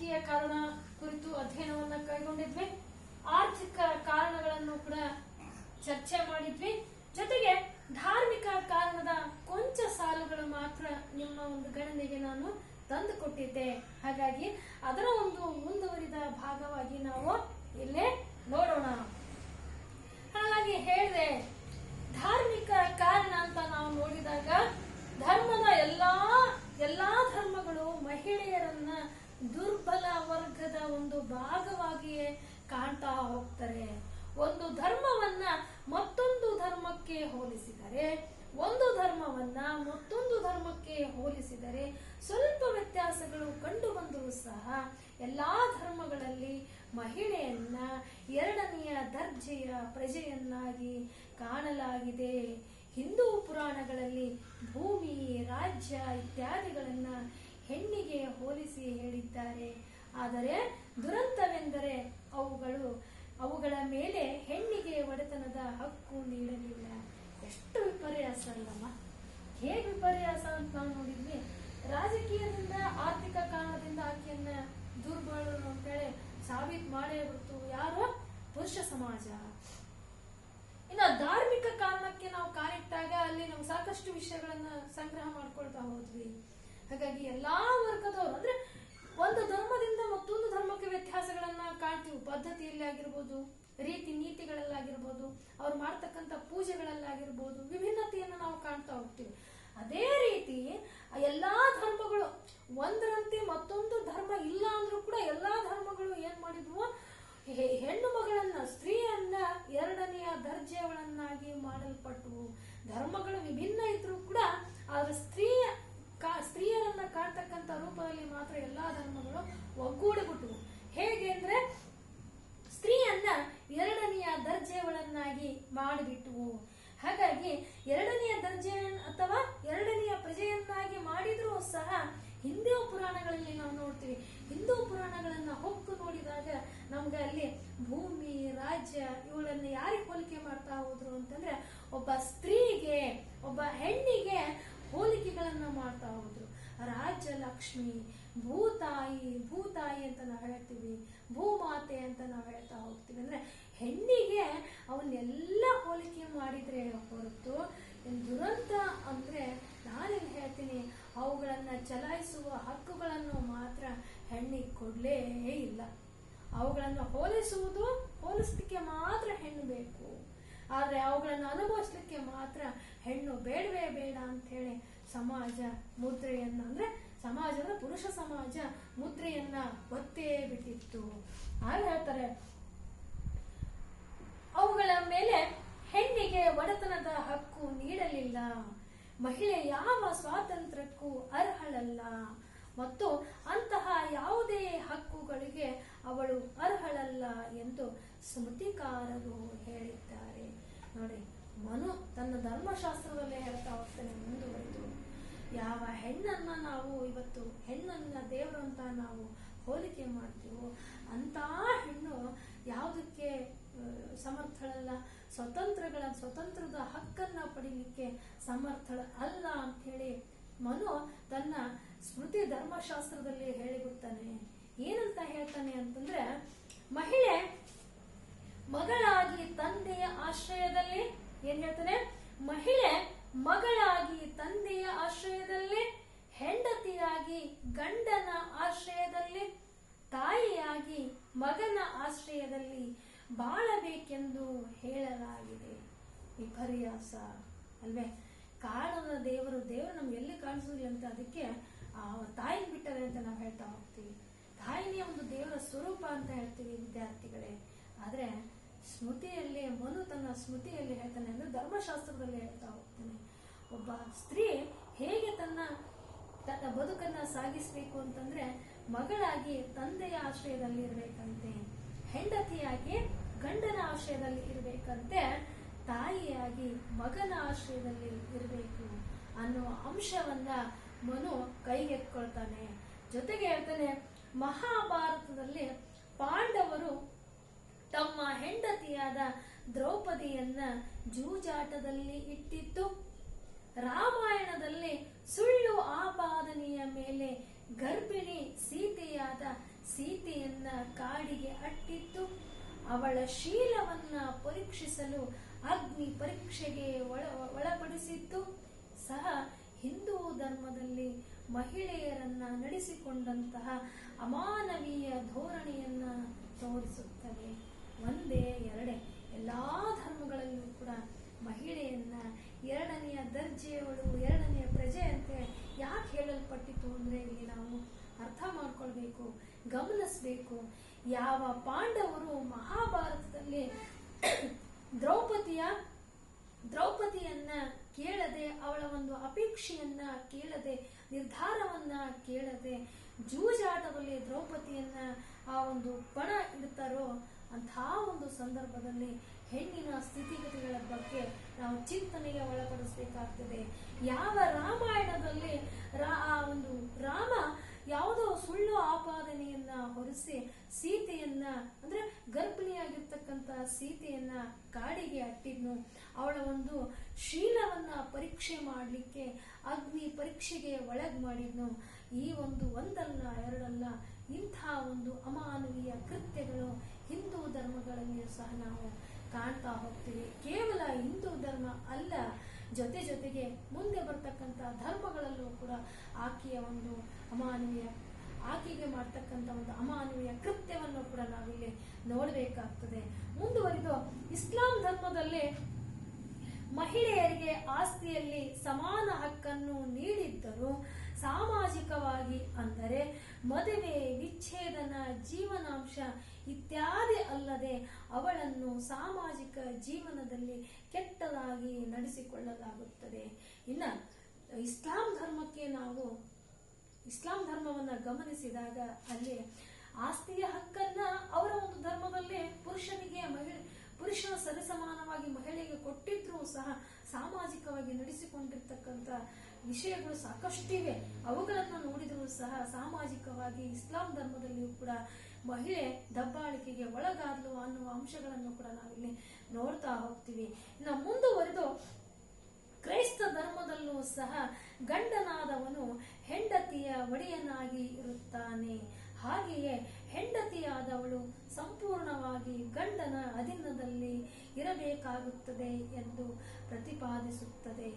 ರಾಜಕೀಯ ಕಾರಣ ಕುರಿತು ಅಧ್ಯಯನವನ್ನ ಕೈಗೊಂಡಿದ್ವಿ. ಆರ್ಥಿಕ ಕಾರಣಗಳನ್ನು ಕೂಡ ಚರ್ಚೆ ಮಾಡಿದ್ವಿ. ಜೊತೆಗೆ ಧಾರ್ಮಿಕ ಕಾರಣದ ಕೊಂಚ ಸಾಲುಗಳು ಮಾತ್ರ ನಿಮ್ಮ ಒಂದು ಗಣನೆಗೆ ನಾನು ತಂದುಕೊಟ್ಟಿದ್ದೆ. ಹಾಗಾಗಿ ಅದರ ಒಂದು ಮುಂದುವರಿದ ಭಾಗವಾಗಿ ನಾವು ಇಲ್ಲೇ ನೋಡೋಣ. ಹಾಗಾಗಿ ಹೇಳಿದೆ, ಧಾರ್ಮಿಕ ಕಾರಣ ಅಂತ ನಾವು ನೋಡಿದಾಗ ಧರ್ಮದ ಎಲ್ಲಾ ಧರ್ಮಗಳು ಮಹಿಳೆಯರನ್ನ ದುರ್ಬಲ ವರ್ಗದ ಒಂದು ಭಾಗವಾಗಿಯೇ ಕಾಣ್ತಾ ಹೋಗ್ತಾರೆ. ಒಂದು ಧರ್ಮವನ್ನ ಮತ್ತೊಂದು ಧರ್ಮಕ್ಕೆ ಹೋಲಿಸಿದರೆ, ಒಂದು ಧರ್ಮವನ್ನ ಮತ್ತೊಂದು ಧರ್ಮಕ್ಕೆ ಹೋಲಿಸಿದರೆ ಸ್ವಲ್ಪ ವ್ಯತ್ಯಾಸಗಳು ಕಂಡು ಬಂದರೂ ಸಹ ಎಲ್ಲಾ ಧರ್ಮಗಳಲ್ಲಿ ಮಹಿಳೆಯನ್ನ ಎರಡನೆಯ ದರ್ಜೆಯ ಪ್ರಜೆಯನ್ನಾಗಿ ಕಾಣಲಾಗಿದೆ. ಹಿಂದೂ ಪುರಾಣಗಳಲ್ಲಿ ಭೂಮಿ, ರಾಜ್ಯ ಇತ್ಯಾದಿಗಳನ್ನ ಹೆಣ್ಣಿಗೆ ಹೋಲಿಸಿ ಹೇಳಿದ್ದಾರೆ. ಆದರೆ ದುರಂತವೆಂದರೆ ಅವುಗಳ ಮೇಲೆ ಹೆಣ್ಣಿಗೆ ಒಡೆತನದ ಹಕ್ಕು ನೀಡಲಿಲ್ಲ. ಎಷ್ಟು ವಿಪರ್ಯಾಸ ಅಲ್ಲಮ್ಮ! ಹೇಗೆ ವಿಪರ್ಯಾಸ ಅಂತ ನಾವು ನೋಡಿದ್ವಿ. ರಾಜಕೀಯದಿಂದ, ಆರ್ಥಿಕ ಕಾರಣದಿಂದ ಆಕೆಯನ್ನ ದುರ್ಬಲರು ಅಂತೇಳಿ ಸಾಬೀತು ಮಾಡೇ ಬಿಡ್ತು ಯಾರು? ಪುರುಷ ಸಮಾಜ. ಇನ್ನು ಧಾರ್ಮಿಕ ಕಾರಣಕ್ಕೆ ನಾವು ಕಾಲಿಟ್ಟಾಗ ಅಲ್ಲಿ ನಾವು ಸಾಕಷ್ಟು ವಿಷಯಗಳನ್ನ ಸಂಗ್ರಹ ಮಾಡ್ಕೊಳ್ತಾ ಹೋದ್ವಿ. ಹಾಗಾಗಿ ಎಲ್ಲಾ ವರ್ಗದವರು, ಅಂದ್ರೆ ಒಂದು ಧರ್ಮದಿಂದ ಮತ್ತೊಂದು ಧರ್ಮಕ್ಕೆ ವ್ಯತ್ಯಾಸಗಳನ್ನ ಕಾಣ್ತೀವಿ. ಪದ್ಧತಿಯಲ್ಲಿ ಆಗಿರ್ಬೋದು, ರೀತಿ ನೀತಿಗಳಲ್ಲಾಗಿರ್ಬೋದು, ಅವ್ರು ಮಾಡ್ತಕ್ಕಂಥ ಪೂಜೆಗಳಲ್ಲಾಗಿರ್ಬೋದು, ವಿಭಿನ್ನತೆಯನ್ನು ನಾವು ಕಾಣ್ತಾ ಹೋಗ್ತೀವಿ. ಅದೇ ರೀತಿ ಎಲ್ಲಾ ಧರ್ಮಗಳು ಒಂದರಂತೆ ಮತ್ತೊಂದು ಧರ್ಮ ಇಲ್ಲ ಅಂದ್ರೂ ಕೂಡ ಎಲ್ಲಾ ಧರ್ಮಗಳು ಏನ್ ಮಾಡಿದ್ವು? ಹೆಣ್ಣು ಮಗಳನ್ನ, ಸ್ತ್ರೀಯನ್ನ ಎರಡನೆಯ ದರ್ಜೆಯವಳನ್ನಾಗಿ ಮಾಡಲ್ಪಟ್ಟವು. ಧರ್ಮಗಳು ವಿಭಿನ್ನ ಇದ್ರೂ ಕೂಡ ಆದ್ರೆ ಸ್ತ್ರೀಯರನ್ನ ಕಾಣ್ತಕ್ಕಂಥ ರೂಪದಲ್ಲಿ ಮಾತ್ರ ಎಲ್ಲಾ ಧರ್ಮಗಳು ಒಗ್ಗೂಡಿಬಿಟ್ಟವು. ಹೇಗೆ ಅಂದ್ರೆ ಸ್ತ್ರೀಯನ್ನ ಎರಡನೆಯ ದರ್ಜೆಯವಳನ್ನಾಗಿ ಮಾಡಿಬಿಟ್ಟವು. ಹಾಗಾಗಿ ಎರಡನೆಯ ದರ್ಜೆ ಅಥವಾ ಎರಡನೆಯ ಪ್ರಜೆಯನ್ನಾಗಿ ಮಾಡಿದ್ರೂ ಸಹ ಹಿಂದೂ ಪುರಾಣಗಳಲ್ಲಿ ನಾವು ನೋಡ್ತೀವಿ. ಹಿಂದೂ ಪುರಾಣಗಳನ್ನ ಹೊಕ್ಕು ನೋಡಿದಾಗ ನಮ್ಗೆ ಅಲ್ಲಿ ಭೂಮಿ, ರಾಜ್ಯ ಇವುಗಳನ್ನ ಯಾರಿಗೆ ಹೋಲಿಕೆ ಮಾಡ್ತಾ ಹೋದ್ರು ಅಂತಂದ್ರೆ ಒಬ್ಬ ಸ್ತ್ರೀಗೆ, ಒಬ್ಬ ಹೆಣ್ಣಿಗೆ ಹೋಲಿಕೆಗಳನ್ನ ಮಾಡ್ತಾ ಹೋದ್ರು. ರಾಜ್ಯ ಲಕ್ಷ್ಮಿ, ಭೂತಾಯಿ ಅಂತ ನಾವು ಹೇಳ್ತೀವಿ, ಭೂಮಾತೆ ಅಂತ ನಾವು ಹೇಳ್ತಾ ಹೋಗ್ತೀವಿ. ಅಂದ್ರೆ ಹೆಣ್ಣಿಗೆ ಅವನ್ನೆಲ್ಲ ಹೋಲಿಕೆ ಮಾಡಿದ್ರೆ ಹೊರತು ದುರಂತ ಅಂದ್ರೆ ನಾನೇನ್ ಹೇಳ್ತೀನಿ, ಅವುಗಳನ್ನ ಚಲಾಯಿಸುವ ಹಕ್ಕುಗಳನ್ನು ಮಾತ್ರ ಹೆಣ್ಣಿಗೆ ಕೊಡ್ಲೇ ಇಲ್ಲ. ಅವುಗಳನ್ನು ಹೋಲಿಸ್ಲಿಕ್ಕೆ ಮಾತ್ರ ಹೆಣ್ಣು ಬೇಕು. ಆದ್ರೆ ಅವುಗಳನ್ನು ಅನುಭವಿಸ್ಲಿಕ್ಕೆ ಮಾತ್ರ ಹೆಣ್ಣು ಬೇಡವೇ ಬೇಡ ಅಂತ ಹೇಳಿ ಸಮಾಜ ಮುದ್ರೆಯನ್ನ, ಅಂದ್ರೆ ಸಮಾಜದ ಪುರುಷ ಸಮಾಜ ಮುದ್ರೆಯನ್ನ ಒತ್ತೇ ಬಿಟ್ಟಿತ್ತು. ಆಗ ಹೇಳ್ತಾರೆ, ಅವುಗಳ ಮೇಲೆ ಹೆಣ್ಣಿಗೆ ಒಡೆತನದ ಹಕ್ಕು ನೀಡಲಿಲ್ಲ. ಮಹಿಳೆ ಯಾವ ಸ್ವಾತಂತ್ರ್ಯಕ್ಕೂ ಅರ್ಹಳಲ್ಲ ಮತ್ತು ಅಂತಹ ಯಾವುದೇ ಹಕ್ಕುಗಳಿಗೆ ಅವಳು ಅರ್ಹಳಲ್ಲ ಎಂದು ಸ್ಮೃತಿಕಾರರು ಹೇಳಿದ್ದಾರೆ. ನೋಡಿ, ಮನು ತನ್ನ ಧರ್ಮಶಾಸ್ತ್ರದಲ್ಲೇ ಹೇಳ್ತಾ ಹೋಗ್ತಾನೆ ಮುಂದುವರೆದು, ಯಾವ ಹೆಣ್ಣನ್ನ ನಾವು ಇವತ್ತು ಹೆಣ್ಣನ್ನ ದೇವರು ಅಂತ ನಾವು ಹೋಲಿಕೆ ಮಾಡ್ತೀವೋ ಅಂತ ಹೆಣ್ಣು ಯಾವುದಕ್ಕೆ ಸಮರ್ಥಳಲ್ಲ, ಸ್ವತಂತ್ರದ ಹಕ್ಕನ್ನ ಪಡಿಲಿಕ್ಕೆ ಸಮರ್ಥಳ ಅಲ್ಲ ಅಂತ ಹೇಳಿ ಮನು ತನ್ನ ಸ್ಮೃತಿ ಧರ್ಮಶಾಸ್ತ್ರದಲ್ಲಿ ಹೇಳಿಬಿಡ್ತಾನೆ. ಏನಂತ ಹೇಳ್ತಾನೆ ಅಂತಂದ್ರೆ, ಮಹಿಳೆ ಮಗಳಾಗಿ ತಂದೆಯ ಆಶ್ರಯದಲ್ಲಿ, ಏನ್ ಹೇಳ್ತಾನೆ? ಮಹಿಳೆ ಮಗಳಾಗಿ ತಂದೆಯ ಆಶ್ರಯದಲ್ಲಿ, ಹೆಂಡತಿಯಾಗಿ ಗಂಡನ ಆಶ್ರಯದಲ್ಲಿ, ತಾಯಿಯಾಗಿ ಮಗನ ಆಶ್ರಯದಲ್ಲಿ ಬಾಳಬೇಕೆಂದು ಹೇಳಲಾಗಿದೆ. ವಿಪರ್ಯಾಸ ಅಲ್ವೇ? ಕಾರಣದ ದೇವರು ನಮ್ಗೆ ಎಲ್ಲಿ ಕಾಣಿಸೋದಿಲ್ಲ ಅಂತ ಅದಕ್ಕೆ ತಾಯಿನ ಬಿಟ್ಟರೆ ಅಂತ ನಾವು ಹೇಳ್ತಾ ಹೋಗ್ತೀವಿ. ತಾಯಿನೇ ಒಂದು ದೇವರ ಸ್ವರೂಪ ಅಂತ ಹೇಳ್ತೀವಿ ವಿದ್ಯಾರ್ಥಿಗಳೇ. ಆದ್ರೆ ಸ್ಮೃತಿಯಲ್ಲಿ ಮನು ತನ್ನ ಸ್ಮೃತಿಯಲ್ಲಿ ಹೇಳ್ತಾನೆ, ಅಂದ್ರೆ ಧರ್ಮಶಾಸ್ತ್ರದಲ್ಲಿ ಹೇಳ್ತಾ ಹೋಗ್ತಾನೆ, ಒಬ್ಬ ಸ್ತ್ರೀ ಹೇಗೆ ತನ್ನ ಬದುಕನ್ನ ಸಾಗಿಸ್ಬೇಕು ಅಂತಂದ್ರೆ ಮಗಳಾಗಿ ತಂದೆಯ ಆಶ್ರಯದಲ್ಲಿ ಇರ್ಬೇಕಂತೆ, ಹೆಂಡತಿಯಾಗಿ ಗಂಡನ ಆಶ್ರಯದಲ್ಲಿ ಇರ್ಬೇಕಂತೆ, ತಾಯಿಯಾಗಿ ಮಗನ ಆಶ್ರಯದಲ್ಲಿ ಇರಬೇಕು ಅನ್ನೋ ಅಂಶವನ್ನ ಮನು ಕೈಗೆತ್ಕೊಳ್ತಾನೆ. ಜೊತೆಗೆ ಹೇಳ್ತಾನೆ, ಮಹಾಭಾರತದಲ್ಲಿ ಪಾಂಡವರು ತಮ್ಮ ಹೆಂಡತಿಯಾದ ದ್ರೌಪದಿಯನ್ನ ಜೂಜಾಟದಲ್ಲಿ ಇಟ್ಟಿತ್ತು. ರಾಮಾಯಣದಲ್ಲಿ ಸುಳ್ಳು ಆಪಾದನೆಯ ಮೇಲೆ ಗರ್ಭಿಣಿ ಕಾಡಿಗೆ ಅಟ್ಟಿತ್ತು. ಅವಳ ಶೀಲವನ್ನ ಪರೀಕ್ಷಿಸಲು ಅಗ್ನಿ ಪರೀಕ್ಷೆಗೆ ಒಳಪಡಿಸಿತ್ತು. ಸಹ ಹಿಂದೂ ಧರ್ಮದಲ್ಲಿ ಮಹಿಳೆಯರನ್ನ ನಡೆಸಿಕೊಂಡಂತಹ ಅಮಾನವೀಯ ಧೋರಣೆಯನ್ನ ತೋರಿಸುತ್ತವೆ. ಒಂದೇ ಎರಡೇ ಎಲ್ಲಾ ಧರ್ಮಗಳಲ್ಲೂ ಕೂಡ ಮಹಿಳೆಯನ್ನ ಎರಡನೆಯ ದರ್ಜೆಯವಳು, ಎರಡನೆಯ ಪ್ರಜೆ ಅಂತ ಯಾಕೆ ಹೇಳಲ್ಪಟ್ಟಿತು ಅಂದ್ರೆ ಇಲ್ಲಿ ನಾವು ಅರ್ಥ ಮಾಡ್ಕೊಳ್ಬೇಕು, ಗಮನಿಸಬೇಕು. ಯಾವ ಪಾಂಡವರು ಮಹಾಭಾರತದಲ್ಲಿ ದ್ರೌಪದಿಯನ್ನ ಕೇಳದೆ, ಅವಳ ಒಂದು ಅಪೇಕ್ಷೆಯನ್ನ ಕೇಳದೆ, ನಿರ್ಧಾರವನ್ನ ಕೇಳದೆ ಜೂಜಾಟದಲ್ಲಿ ದ್ರೌಪದಿಯನ್ನ ಆ ಒಂದು ಪಣ ಇಡ್ತಾರೋ ಅಂತಹ ಒಂದು ಸಂದರ್ಭದಲ್ಲಿ ಹೆಣ್ಣಿನ ಸ್ಥಿತಿಗತಿಗಳ ಬಗ್ಗೆ ನಾವು ಚಿಂತನೆಗೆ ಒಳಪಡಿಸಬೇಕಾಗ್ತದೆ. ಯಾವ ರಾಮಾಯಣದಲ್ಲಿ ಆ ಒಂದು ರಾಮ ಯಾವುದೋ ಸುಳ್ಳು ಆಪಾದನೆಯನ್ನ ಹೊರಿಸಿ ಸೀತೆಯನ್ನ ಅಂದ್ರೆ ಗರ್ಭಿಣಿಯಾಗಿರ್ತಕ್ಕಂಥ ಸೀತೆಯನ್ನ ಕಾಡಿಗೆ ಅಟ್ಟಿದ್ನು. ಅವಳ ಒಂದು ಶೀಲವನ್ನ ಪರೀಕ್ಷೆ ಮಾಡಲಿಕ್ಕೆ ಅಗ್ನಿ ಪರೀಕ್ಷೆಗೆ ಒಳಗ್ ಮಾಡಿದ್ನು. ಈ ಒಂದು ಒಂದಲ್ಲ ಎರಡಲ್ಲ ಇಂಥ ಒಂದು ಅಮಾನವೀಯ ಕೃತ್ಯಗಳು ಹಿಂದೂ ಧರ್ಮಗಳಲ್ಲಿ ಸಹ ನಾವು ಕಾಣ್ತಾ ಹೋಗ್ತೀವಿ. ಕೇವಲ ಹಿಂದೂ ಧರ್ಮ ಅಲ್ಲ, ಜೊತೆಗೆ ಮುಂದೆ ಬರ್ತಕ್ಕಂಥ ಧರ್ಮಗಳಲ್ಲೂ ಕೂಡ ಆಕೆಗೆ ಮಾಡ್ತಕ್ಕಂಥ ಒಂದು ಅಮಾನವೀಯ ಕೃತ್ಯವನ್ನು ಕೂಡ ನಾವಿಲ್ಲಿ ನೋಡಬೇಕಾಗ್ತದೆ. ಮುಂದುವರಿದು ಇಸ್ಲಾಂ ಧರ್ಮದಲ್ಲಿ ಮಹಿಳೆಯರಿಗೆ ಆಸ್ತಿಯಲ್ಲಿ ಸಮಾನ ಹಕ್ಕನ್ನು ನೀಡಿದ್ದರೂ ಸಾಮಾಜಿಕವಾಗಿ ಅಂದರೆ ಮದುವೆ, ವಿಚ್ಛೇದನ, ಜೀವನಾಂಶ ಇತ್ಯಾದಿ ಅಲ್ಲದೆ ಅವಳನ್ನು ಸಾಮಾಜಿಕ ಜೀವನದಲ್ಲಿ ಕೆಟ್ಟದಾಗಿ ನಡೆಸಿಕೊಳ್ಳಲಾಗುತ್ತದೆ. ಇನ್ನ ಇಸ್ಲಾಂ ಧರ್ಮವನ್ನ ಗಮನಿಸಿದಾಗ ಅಲ್ಲಿ ಆಸ್ತಿಯ ಹಕ್ಕನ್ನ ಅವರ ಒಂದು ಧರ್ಮದಲ್ಲಿ ಪುರುಷನ ಸರಿಸಮಾನವಾಗಿ ಮಹಿಳೆಗೆ ಕೊಟ್ಟಿದ್ರೂ ಸಹ ಸಾಮಾಜಿಕವಾಗಿ ನಡೆಸಿಕೊಂಡಿರ್ತಕ್ಕಂಥ ವಿಷಯಗಳು ಸಾಕಷ್ಟಿವೆ. ಅವುಗಳನ್ನು ನೋಡಿದರೂ ಸಹ ಸಾಮಾಜಿಕವಾಗಿ ಇಸ್ಲಾಂ ಧರ್ಮದಲ್ಲಿಯೂ ಕೂಡ ಮಹಿಳೆ ದಬ್ಬಾಳಿಕೆಗೆ ಒಳಗಾದ್ಲು ಅನ್ನುವ ಅಂಶಗಳನ್ನು ಕೂಡ ನಾವಿಲ್ಲಿ ನೋಡ್ತಾ ಹೋಗ್ತೀವಿ. ಇನ್ನು ಮುಂದುವರೆದು ಕ್ರೈಸ್ತ ಧರ್ಮದಲ್ಲೂ ಸಹ ಗಂಡನಾದವನು ಹೆಂಡತಿಯ ಒಡೆಯನಾಗಿ ಇರುತ್ತಾನೆ. ಹಾಗೆಯೇ ಹೆಂಡತಿಯಾದವಳು ಸಂಪೂರ್ಣವಾಗಿ ಗಂಡನ ಅಧೀನದಲ್ಲಿ ಇರಬೇಕಾಗುತ್ತದೆ ಎಂದು ಪ್ರತಿಪಾದಿಸುತ್ತದೆ.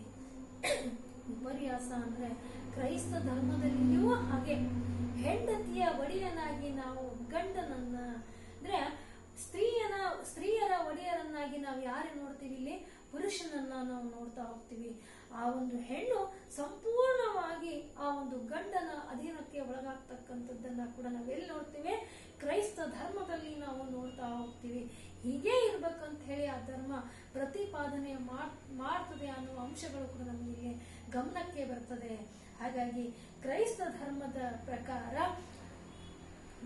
ವಿಪರ್ಯಾಸ ಅಂದ್ರೆ ಕ್ರೈಸ್ತ ಧರ್ಮದಲ್ಲಿಯೂ ಹಾಗೆ ಹೆಂಡತಿಯ ಒಡೆಯನಾಗಿ ನಾವು ಗಂಡನನ್ನ ಅಂದ್ರೆ ಸ್ತ್ರೀಯರ ಒಡೆಯರನ್ನಾಗಿ ನಾವು ಯಾರು ನೋಡ್ತೀವಿ, ಇಲ್ಲಿ ಪುರುಷನನ್ನ ನಾವು ನೋಡ್ತಾ ಹೋಗ್ತೀವಿ. ಆ ಒಂದು ಹೆಣ್ಣು ಸಂಪೂರ್ಣವಾಗಿ ಆ ಒಂದು ಗಂಡನ ಅಧೀನಕ್ಕೆ ಒಳಗಾಗ್ತಕ್ಕಂಥದ್ದನ್ನ ಕೂಡ ನಾವೆಲ್ಲಿ ನೋಡ್ತೀವಿ, ಕ್ರೈಸ್ತ ಧರ್ಮದಲ್ಲಿ ನಾವು ನೋಡ್ತಾ ಹೋಗ್ತೀವಿ. ಹೀಗೆ ಇರ್ಬೇಕಂತ ಹೇಳಿ ಆ ಧರ್ಮ ಪ್ರತಿಪಾದನೆ ಮಾಡ್ತದೆ ಅನ್ನುವ ಅಂಶಗಳು ಕೂಡ ನಮಗೆ ಗಮನಕ್ಕೆ ಬರ್ತದೆ. ಹಾಗಾಗಿ ಕ್ರೈಸ್ತ ಧರ್ಮದ ಪ್ರಕಾರ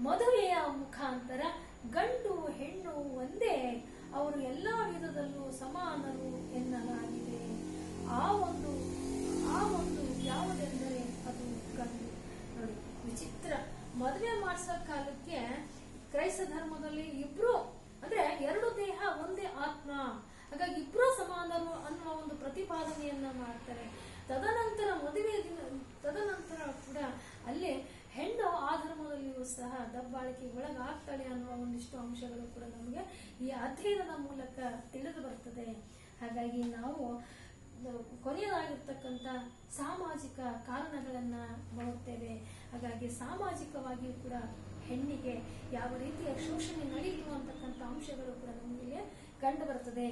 ಮದುವೆಯ ಮುಖಾಂತರ ಗಂಡು ಹೆಣ್ಣು ಒಂದೇ, ಅವರು ಎಲ್ಲಾ ವಿಧದಲ್ಲೂ ಸಮಾನರು ಎನ್ನಲಾಗಿದೆ. ಆ ಒಂದು ಯಾವುದೆಂದರೆ ಅದು ಗಂಡು. ನೋಡಿ ವಿಚಿತ್ರ, ಮದುವೆ ಮಾಡಿಸೋ ಕಾಲಕ್ಕೆ ಕ್ರೈಸ್ತ ಧರ್ಮದಲ್ಲಿ ಇಬ್ರು ಅಂದ್ರೆ ಎರಡು ದೇಹ ಒಂದೇ ಆತ್ಮ, ಹಾಗಾಗಿ ಇಬ್ರು ಸಮಾನರು ಅನ್ನುವ ಒಂದು ಪ್ರತಿಪಾದನೆಯನ್ನ ಮಾಡ್ತಾರೆ. ತದನಂತರ ಕೂಡ ಅಲ್ಲೇ ಹೆಣ್ಣು ಆ ಧರ್ಮದಲ್ಲಿಯೂ ಸಹ ದಬ್ಬಾಳಿಕೆಗೆ ಒಳಗಾಗ್ತಾಳೆ ಅನ್ನುವ ಒಂದಿಷ್ಟು ಅಂಶಗಳು ಕೂಡ ನಮಗೆ ಈ ಅಧ್ಯಯನದ ಮೂಲಕ ತಿಳಿದು ಬರ್ತದೆ. ಹಾಗಾಗಿ ನಾವು ಕೊನೆಯದಾಗಿರ್ತಕ್ಕಂಥ ಸಾಮಾಜಿಕ ಕಾರಣಗಳನ್ನ ನೋಡ್ತೇವೆ. ಹಾಗಾಗಿ ಸಾಮಾಜಿಕವಾಗಿಯೂ ಕೂಡ ಹೆಣ್ಣಿಗೆ ಯಾವ ರೀತಿಯ ಶೋಷಣೆ ನಡೆಯಿತು ಅಂತಕ್ಕಂಥ ಅಂಶಗಳು ಕೂಡ ನಮಗೆ ಕಂಡು ಬರ್ತದೆ.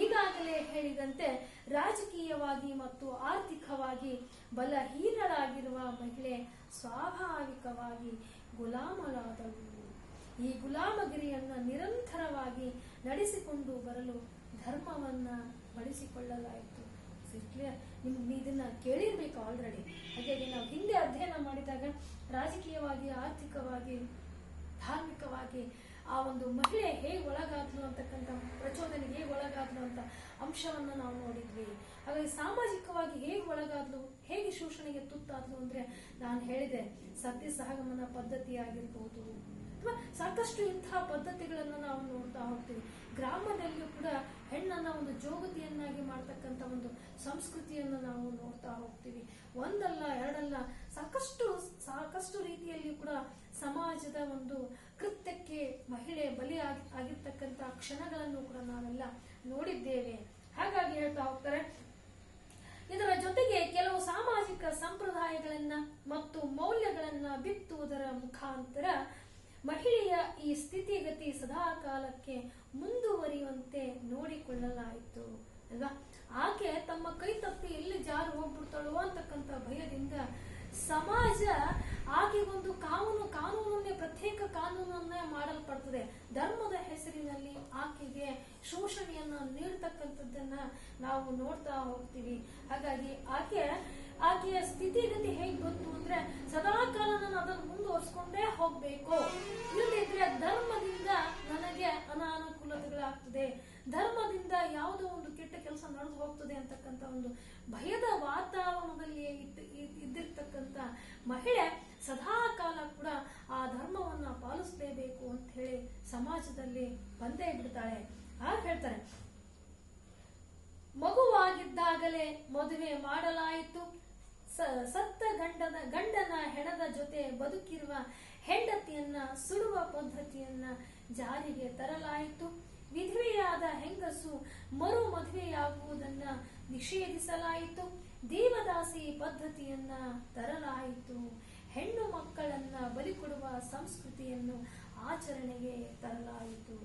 ಈಗಾಗಲೇ ಹೇಳಿದಂತೆ ರಾಜಕೀಯವಾಗಿ ಮತ್ತು ಆರ್ಥಿಕವಾಗಿ ಬಲಹೀನಳಾಗಿರುವ ಮಹಿಳೆ ಸ್ವಾಭಾವಿಕವಾಗಿ ಗುಲಾಮಳಾದಳು. ಈ ಗುಲಾಮಗಿರಿಯನ್ನ ನಿರಂತರವಾಗಿ ನಡೆಸಿಕೊಂಡು ಬರಲು ಧರ್ಮವನ್ನ ಬಳಸಿಕೊಳ್ಳಲಾಯಿತು. ನಿಮ್ಗೆ ಇದನ್ನ ಕೇಳಿರ್ಬೇಕು ಆಲ್ರೆಡಿ. ಹಾಗಾಗಿ ನಾವು ಹಿಂದೆ ಅಧ್ಯಯನ ಮಾಡಿದಾಗ ರಾಜಕೀಯವಾಗಿ, ಆರ್ಥಿಕವಾಗಿ, ಧಾರ್ಮಿಕವಾಗಿ ಆ ಒಂದು ಮಹಿಳೆ ಹೇಗೆ ಒಳಗಾದ್ಲು ಅಂತಕ್ಕಂಥ ಪ್ರಚೋದನೆಗೆ ಹೇಗೆ ಒಳಗಾದ್ಲು ಅಂತ ಅಂಶವನ್ನ ನಾವು ನೋಡಿದ್ವಿ. ಹಾಗಾಗಿ ಸಾಮಾಜಿಕವಾಗಿ ಹೇಗೆ ಒಳಗಾದ್ಲು, ಹೇಗೆ ಶೋಷಣೆಗೆ ತುತ್ತಾದ್ಲು ಅಂದ್ರೆ ನಾನು ಹೇಳಿದೆ, ಸತ್ಯ ಸಹಗಮನ ಪದ್ಧತಿ ಆಗಿರ್ಬಹುದು, ಅಥವಾ ಸಾಕಷ್ಟು ಇಂತಹ ಪದ್ಧತಿಗಳನ್ನು ನಾವು ನೋಡ್ತಾ ಹೋಗ್ತೀವಿ. ಗ್ರಾಮದಲ್ಲಿಯೂ ಕೂಡ ಹೆಣ್ಣನ್ನ ಒಂದು ಜೋಗತಿಯನ್ನಾಗಿ ಮಾಡ್ತಕ್ಕಂಥ ಒಂದು ಸಂಸ್ಕೃತಿಯನ್ನು ನಾವು ನೋಡ್ತಾ ಹೋಗ್ತೀವಿ. ಒಂದಲ್ಲ ಎರಡಲ್ಲ ಸಾಕಷ್ಟು ರೀತಿಯಲ್ಲಿ ಕೂಡ ಸಮಾಜದ ಒಂದು ಕೃತ್ಯಕ್ಕೆ ಮಹಿಳೆ ಬಲಿ ಆಗಿರ್ತಕ್ಕಂಥ ಕ್ಷಣಗಳನ್ನು ಕೂಡ ನಾವೆಲ್ಲ ನೋಡಿದ್ದೇವೆ. ಹಾಗಾಗಿ ಹೇಳ್ತಾ ಹೋಗ್ತಾರೆ, ಇದರ ಜೊತೆಗೆ ಕೆಲವು ಸಾಮಾಜಿಕ ಸಂಪ್ರದಾಯಗಳನ್ನ ಮತ್ತು ಮೌಲ್ಯಗಳನ್ನ ಬಿತ್ತುವುದರ ಮುಖಾಂತರ ಮಹಿಳೆಯ ಈ ಸ್ಥಿತಿಗತಿ ಸದಾ ಕಾಲಕ್ಕೆ ಮುಂದುವರಿಯುವಂತೆ ನೋಡಿಕೊಳ್ಳಲಾಯಿತು ಅಲ್ವಾ. ಆಕೆ ತಮ್ಮ ಕೈ ತಪ್ಪಿ ಎಲ್ಲಿ ಜಾರು ಹೋಗ್ಬಿಡ್ತಾಳೋ ಅಂತಕ್ಕಂಥ ಭಯದಿಂದ ಸಮಾಜ ಆಕೆಗೊಂದು ಕಾನೂನನ್ನೇ ಪ್ರತ್ಯೇಕ ಕಾನೂನನ್ನೇ ಮಾಡಲ್ಪಡ್ತದೆ. ಧರ್ಮದ ಹೆಸರಿನಲ್ಲಿ ಆಕೆಗೆ ಶೋಷಣೆಯನ್ನ ನೀಡ್ತಕ್ಕಂಥದ್ದನ್ನ ನಾವು ನೋಡ್ತಾ ಹೋಗ್ತೀವಿ. ಹಾಗಾಗಿ ಆಕೆಯ ಸ್ಥಿತಿಗತಿ ಹೇಗ್ ಗೊತ್ತು ಅಂದ್ರೆ, ಸದಾ ಕಾಲ ನಾನು ಅದನ್ನು ಮುಂದುವರ್ಸ್ಕೊಂಡೇ ಹೋಗ್ಬೇಕು, ಇಲ್ಲದಿದ್ರೆ ಧರ್ಮದಿಂದ ನನಗೆ ಅನಾನುಕೂಲತೆಗಳಾಗ್ತದೆ, ಧರ್ಮದಿಂದ ಯಾವುದೋ ಒಂದು ಕೆಟ್ಟ ಕೆಲಸ ನಡೆದು ಹೋಗ್ತದೆ ಅಂತಕ್ಕಂಥ ಒಂದು ಭಯದ ವಾತಾವರಣದಲ್ಲಿ ಇದ್ದಿರ್ತಕ್ಕಂಥ ಮಹಿಳೆ ಸದಾ ಕಾಲ ಕೂಡ ಆ ಧರ್ಮವನ್ನ ಪಾಲಿಸಲೇಬೇಕು ಅಂತ ಹೇಳಿ ಸಮಾಜದಲ್ಲಿ ಬಂದೇ ಬಿಡ್ತಾಳೆ. ಆಗ ಹೇಳ್ತಾರೆ, ಮಗುವಾಗಿದ್ದಾಗಲೇ ಮದುವೆ ಮಾಡಲಾಯಿತು, ಸತ್ತ ಗಂಡನ ಹೆಣದ ಜೊತೆ ಬದುಕಿರುವ ಹೆಂಡತಿಯನ್ನ ಸುಡುವ ಪದ್ಧತಿಯನ್ನ ಜಾರಿಗೆ ತರಲಾಯಿತು. ವಿಧವೆಯಾದ ಹೆಂಗಸು ಮರು ಮದುವೆಯಾಗುವುದನ್ನ ನಿಷೇಧಿಸಲಾಯಿತು. ದೇವದಾಸಿ ಪದ್ಧತಿಯನ್ನ ತರಲಾಯಿತು. ಹೆಣ್ಣು ಮಕ್ಕಳನ್ನ ಬಲಿ ಕೊಡುವ ಸಂಸ್ಕೃತಿಯನ್ನು ಆಚರಣೆಗೆ ತರಲಾಯಿತು.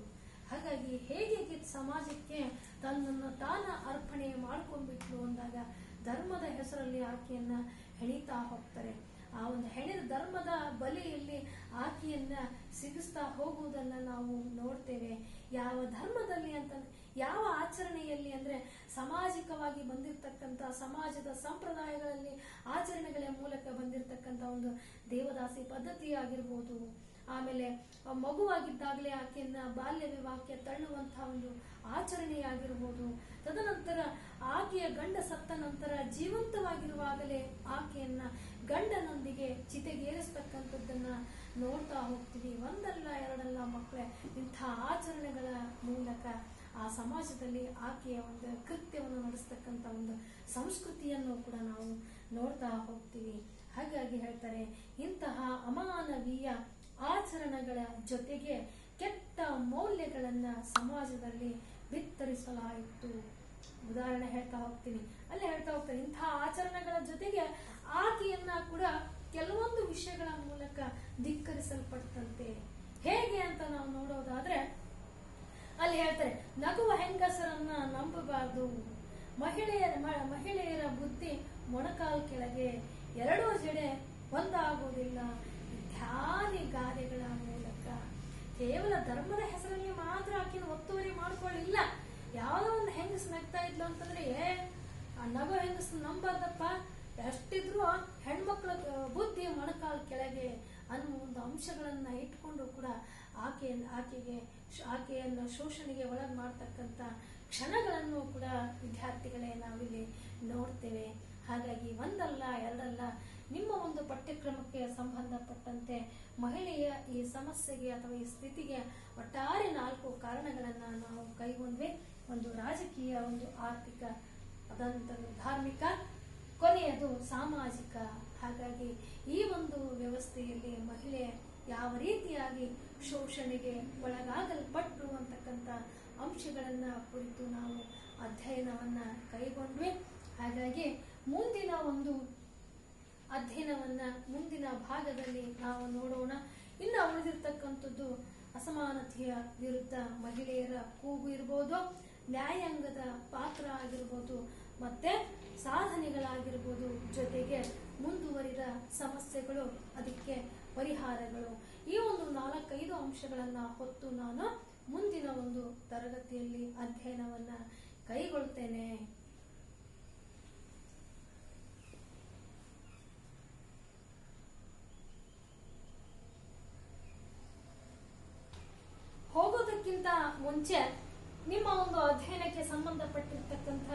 ಹಾಗಾಗಿ ಹೇಗೆ ಸಮಾಜಕ್ಕೆ ತನ್ನನ್ನು ತಾನ ಅರ್ಪಣೆ ಮಾಡ್ಕೊಂಡ್ಬಿಟ್ಲು ಅಂದಾಗ ಧರ್ಮದ ಹೆಸರಲ್ಲಿ ಆಕೆಯನ್ನ ಹೆಣಿತಾ ಹೋಗ್ತಾರೆ. ಆ ಒಂದು ಹೆಣಿದ ಧರ್ಮದ ಬಲಿಯಲ್ಲಿ ಆಕೆಯನ್ನ ಸಿಗಿಸ್ತಾ ಹೋಗುವುದನ್ನ ನಾವು ನೋಡ್ತೇವೆ. ಯಾವ ಧರ್ಮದಲ್ಲಿ ಅಂತ, ಯಾವ ಆಚರಣೆಯಲ್ಲಿ ಅಂದ್ರೆ ಸಾಮಾಜಿಕವಾಗಿ ಬಂದಿರತಕ್ಕಂತ ಸಮಾಜದ ಸಂಪ್ರದಾಯಗಳಲ್ಲಿ ಆಚರಣೆಗಳ ಮೂಲಕ ಬಂದಿರತಕ್ಕಂತ ಒಂದು ದೇವದಾಸಿ ಪದ್ಧತಿ ಆಗಿರ್ಬೋದು, ಆಮೇಲೆ ಮಗುವಾಗಿದ್ದಾಗಲೇ ಆಕೆಯನ್ನ ಬಾಲ್ಯ ವಿವಾಹಕ್ಕೆ ತಳ್ಳುವಂತಹ ಒಂದು ಆಚರಣೆಯಾಗಿರ್ಬೋದು, ತದನಂತರ ಆಕೆಯ ಗಂಡ ಸತ್ತ ನಂತರ ಜೀವಂತವಾಗಿರುವಾಗಲೇ ಆಕೆಯನ್ನ ಗಂಡನೊಂದಿಗೆ ಚಿತೆಗೇರಿಸ್ತಕ್ಕಂಥದ್ದನ್ನ ನೋಡ್ತಾ ಹೋಗ್ತೀವಿ. ಒಂದಲ್ಲ ಎರಡಲ್ಲ ಮಕ್ಕಳೇ, ಇಂಥ ಆಚರಣೆಗಳ ಮೂಲಕ ಆ ಸಮಾಜದಲ್ಲಿ ಆಕೆಯ ಒಂದು ಕೃತ್ಯವನ್ನು ನಡೆಸ್ತಕ್ಕಂಥ ಒಂದು ಸಂಸ್ಕೃತಿಯನ್ನು ಕೂಡ ನಾವು ನೋಡ್ತಾ ಹೋಗ್ತೀವಿ. ಹಾಗಾಗಿ ಹೇಳ್ತಾರೆ, ಇಂತಹ ಅಮಾನವೀಯ ಆಚರಣೆಗಳ ಜೊತೆಗೆ ಕೆಟ್ಟ ಮೌಲ್ಯಗಳನ್ನ ಸಮಾಜದಲ್ಲಿ ಬಿತ್ತರಿಸಲಾಯಿತು. ಉದಾಹರಣೆ ಹೇಳ್ತಾ ಹೋಗ್ತೀನಿ, ಅಲ್ಲಿ ಹೇಳ್ತಾ ಹೋಗ್ತಾರೆ, ಇಂತಹ ಆಚರಣೆಗಳ ಜೊತೆಗೆ ಆಕೆಯನ್ನ ಕೂಡ ಕೆಲವೊಂದು ವಿಷಯಗಳ ಮೂಲಕ ಧಿಕ್ಕರಿಸಲ್ಪಟ್ಟಂತೆ. ಹೇಗೆ ಅಂತ ನಾವು ನೋಡೋದಾದ್ರೆ ಅಲ್ಲಿ ಹೇಳ್ತಾರೆ, ನಗುವ ಹೆಂಗಸರನ್ನ ನಂಬಬಾರದು, ಮಹಿಳೆಯರ ಬುದ್ಧಿ ಮೊಣಕಾಲ್ ಕೆಳಗೆ, ಎರಡೂ ಜಡೆ ಒಂದಾಗುವುದಿಲ್ಲ, ಧ್ಯಾನಿ ಗಾದೆಗಳ ಮೂಲಕ. ಕೇವಲ ಧರ್ಮದ ಹೆಸರಲ್ಲಿ ಮಾತ್ರ ಆಕೆನ ಒತ್ತುವರಿ ಮಾಡ್ಕೊಳ್ಳಿಲ್ಲ. ಯಾವ್ದೋ ಒಂದು ಹೆಂಗಸ್ ನಗ್ತಾ ಇದ್ಲು ಅಂತಂದ್ರೆ ಆ ನಗೋ ಹೆಂಗಸ್ ನಂಬಾರ್ದಪ್ಪ, ಎಷ್ಟಿದ್ರು ಹೆಣ್ಮಕ್ಳ ಬುದ್ಧಿ ಮೊಣಕಾಲ್ ಕೆಳಗೆ ಅನ್ನೋ ಒಂದು ಅಂಶಗಳನ್ನ ಇಟ್ಕೊಂಡು ಕೂಡ ಆಕೆಯನ್ನು ಶೋಷಣೆಗೆ ಒಳಗ್ ಮಾಡ್ತಕ್ಕಂಥ ಕ್ಷಣಗಳನ್ನು ಕೂಡ ವಿದ್ಯಾರ್ಥಿಗಳೇ ನಾವಿಲ್ಲಿ ನೋಡ್ತೇವೆ. ಹಾಗಾಗಿ ಒಂದಲ್ಲ ಎರಡಲ್ಲ, ನಿಮ್ಮ ಒಂದು ಪಠ್ಯಕ್ರಮಕ್ಕೆ ಸಂಬಂಧಪಟ್ಟಂತೆ ಮಹಿಳೆಯ ಈ ಸಮಸ್ಯೆಗೆ ಅಥವಾ ಈ ಸ್ಥಿತಿಗೆ ಒಟ್ಟಾರೆ 4 ಕಾರಣಗಳನ್ನ ನಾವು ಕೈಗೊಂಡ್ವಿ. ಒಂದು ರಾಜಕೀಯ, ಒಂದು ಆರ್ಥಿಕ, ಅದಂತರ ಧಾರ್ಮಿಕ, ಕೊನೆಯದು ಸಾಮಾಜಿಕ. ಹಾಗಾಗಿ ಈ ಒಂದು ವ್ಯವಸ್ಥೆಯಲ್ಲಿ ಮಹಿಳೆ ಯಾವ ರೀತಿಯಾಗಿ ಶೋಷಣೆಗೆ ಒಳಗಾಗಲ್ಪಟ್ಟರು ಅಂತಕ್ಕಂಥ ಅಂಶಗಳನ್ನ ಕುರಿತು ನಾವು ಅಧ್ಯಯನವನ್ನ ಕೈಗೊಂಡ್ವಿ. ಹಾಗಾಗಿ ಮುಂದಿನ ಒಂದು ಅಧ್ಯಯನವನ್ನ ಮುಂದಿನ ಭಾಗದಲ್ಲಿ ನಾವು ನೋಡೋಣ. ಇನ್ನು ಉಳಿದಿರ್ತಕ್ಕಂಥದ್ದು ಅಸಮಾನತೆಯ ವಿರುದ್ಧ ಮಹಿಳೆಯರ ಕೂಗು ಇರ್ಬೋದು, ನ್ಯಾಯಾಂಗದ ಪಾತ್ರ ಆಗಿರ್ಬೋದು, ಮತ್ತೆ ಸಾಧನೆಗಳಾಗಿರ್ಬೋದು, ಜೊತೆಗೆ ಮುಂದುವರಿದ ಸಮಸ್ಯೆಗಳು, ಅದಕ್ಕೆ ಪರಿಹಾರಗಳು. ಈ ಒಂದು 4-5 ಅಂಶಗಳನ್ನ ಹೊತ್ತು ನಾನು ಮುಂದಿನ ಒಂದು ತರಗತಿಯಲ್ಲಿ ಅಧ್ಯಯನವನ್ನ ಕೈಗೊಳ್ತೇನೆ. ಹೋಗೋದಕ್ಕಿಂತ ಮುಂಚೆ ನಿಮ್ಮ ಒಂದು ಅಧ್ಯಯನಕ್ಕೆ ಸಂಬಂಧಪಟ್ಟಿರ್ತಕ್ಕಂಥ